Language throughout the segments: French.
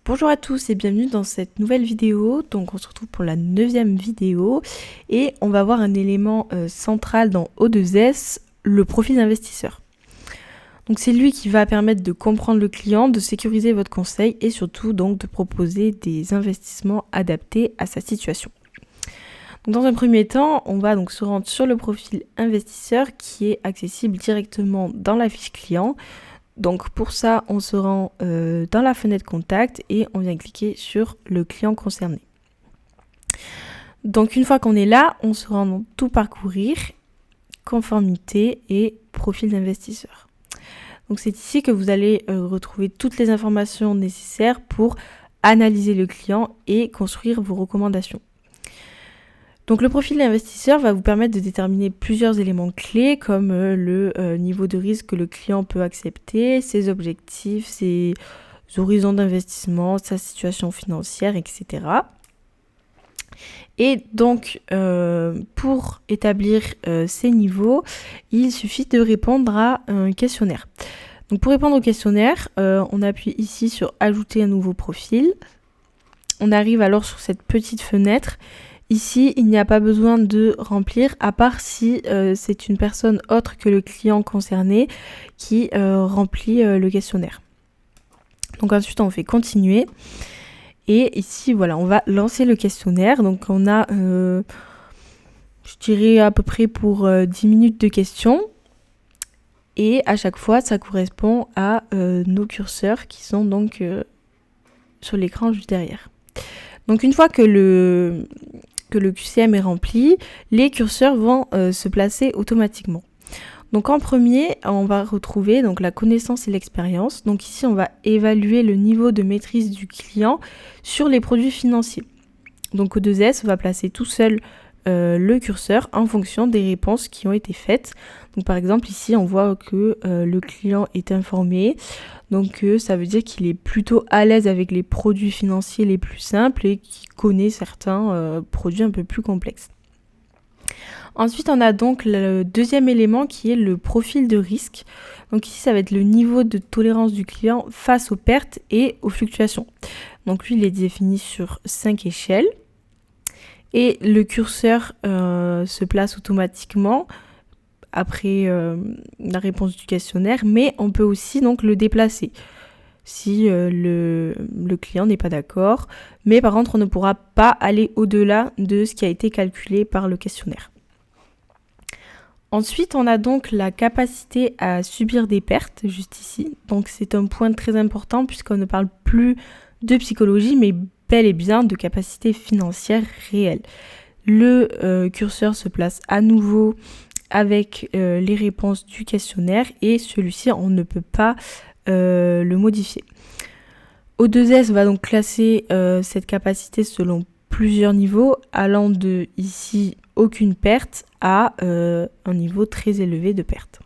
Bonjour à tous et bienvenue dans cette nouvelle vidéo. Donc on se retrouve pour la 9e vidéo et on va voir un élément central dans O2S, le profil d'investisseur. Donc c'est lui qui va permettre de comprendre le client, de sécuriser votre conseil et surtout donc de proposer des investissements adaptés à sa situation. Donc dans un premier temps, on va donc se rendre sur le profil investisseur qui est accessible directement dans la fiche client. Donc pour ça, on se rend dans la fenêtre contact et on vient cliquer sur le client concerné. Donc une fois qu'on est là, on se rend dans tout parcourir, conformité et profil d'investisseur. Donc c'est ici que vous allez retrouver toutes les informations nécessaires pour analyser le client et construire vos recommandations. Donc le profil d'investisseur va vous permettre de déterminer plusieurs éléments clés comme le niveau de risque que le client peut accepter, ses objectifs, ses horizons d'investissement, sa situation financière, etc. Et donc pour établir ces niveaux, il suffit de répondre à un questionnaire. Donc pour répondre au questionnaire, on appuie ici sur ajouter un nouveau profil. On arrive alors sur cette petite fenêtre. Ici, il n'y a pas besoin de remplir, à part si c'est une personne autre que le client concerné qui remplit le questionnaire. Donc ensuite, on fait continuer. Et ici, voilà, on va lancer le questionnaire. Donc on a, je dirais à peu près pour 10 minutes de questions. Et à chaque fois, ça correspond à nos curseurs qui sont donc sur l'écran juste derrière. Donc une fois que le QCM est rempli, les curseurs vont se placer automatiquement. Donc en premier, on va retrouver donc la connaissance et l'expérience. Donc ici, on va évaluer le niveau de maîtrise du client sur les produits financiers. Donc O2S va placer tout seul le curseur en fonction des réponses qui ont été faites. Donc par exemple ici on voit que le client est informé, donc ça veut dire qu'il est plutôt à l'aise avec les produits financiers les plus simples et qu'il connaît certains produits un peu plus complexes. Ensuite on a donc le deuxième élément qui est le profil de risque. Donc ici ça va être le niveau de tolérance du client face aux pertes et aux fluctuations. Donc lui il est défini sur 5 échelles. Et le curseur se place automatiquement après la réponse du questionnaire, mais on peut aussi donc le déplacer si le client n'est pas d'accord. Mais par contre, on ne pourra pas aller au-delà de ce qui a été calculé par le questionnaire. Ensuite, on a donc la capacité à subir des pertes, juste ici. Donc c'est un point très important puisqu'on ne parle plus de psychologie, mais bel et bien de capacité financière réelle. Le curseur se place à nouveau avec les réponses du questionnaire et celui-ci, on ne peut pas le modifier. O2S va donc classer cette capacité selon plusieurs niveaux, allant de ici aucune perte à un niveau très élevé de perte.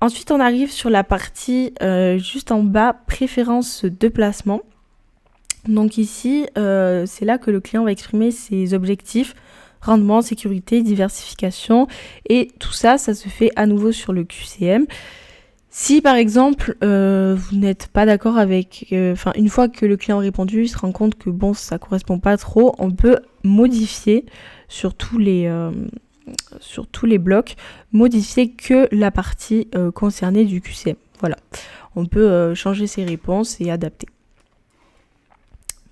Ensuite, on arrive sur la partie juste en bas, préférence de placement. Donc ici, c'est là que le client va exprimer ses objectifs, rendement, sécurité, diversification. Et tout ça, ça se fait à nouveau sur le QCM. Si par exemple, vous n'êtes pas d'accord avec... une fois que le client a répondu, il se rend compte que bon, ça ne correspond pas trop, on peut modifier sur tous les blocs, modifier que la partie concernée du QCM. Voilà, on peut changer ses réponses et adapter.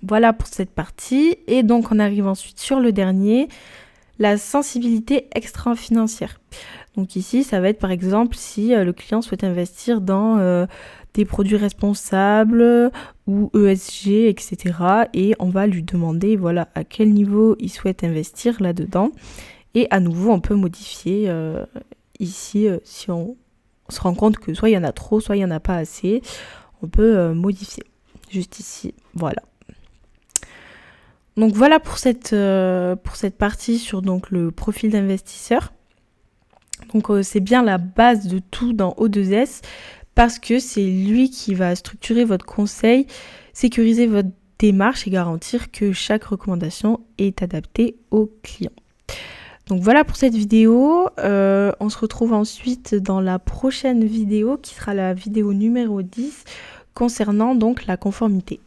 Voilà pour cette partie. Et donc, on arrive ensuite sur le dernier, la sensibilité extra-financière. Donc ici, ça va être par exemple si le client souhaite investir dans des produits responsables ou ESG, etc. Et on va lui demander voilà, à quel niveau il souhaite investir là-dedans. Et à nouveau, on peut modifier ici si on se rend compte que soit il y en a trop, soit il n'y en a pas assez. On peut modifier. Juste ici, voilà. Donc voilà pour cette partie sur donc, le profil d'investisseur. Donc c'est bien la base de tout dans O2S parce que c'est lui qui va structurer votre conseil, sécuriser votre démarche et garantir que chaque recommandation est adaptée au client. Donc voilà pour cette vidéo. On se retrouve ensuite dans la prochaine vidéo qui sera la vidéo numéro 10 concernant donc la conformité.